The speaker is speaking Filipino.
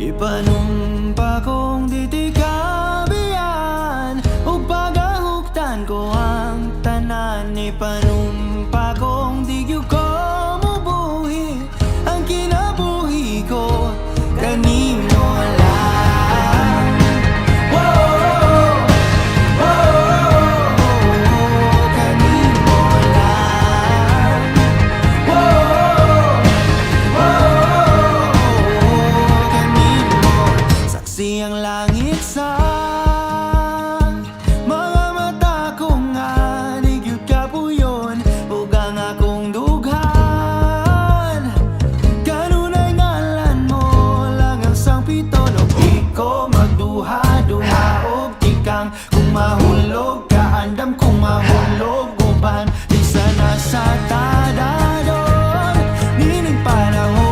Ipanumpa kong ditikabian ug pagahuktan ko ang tanan. Ipanumpa kong di gyud ko mubuhi ang kinabuhi ko kanimo lang. Whoa, kanimo lang. Saksi ang langit sa mga mata ko nga di gyud kapuyon ug ang akong dughan. Kanunay ngalan mo lang ang sangpiton ug di ko magduha-duha og tikang kung mahulog ka andam kung mahulog uban di sana sa tadadon nining panahon.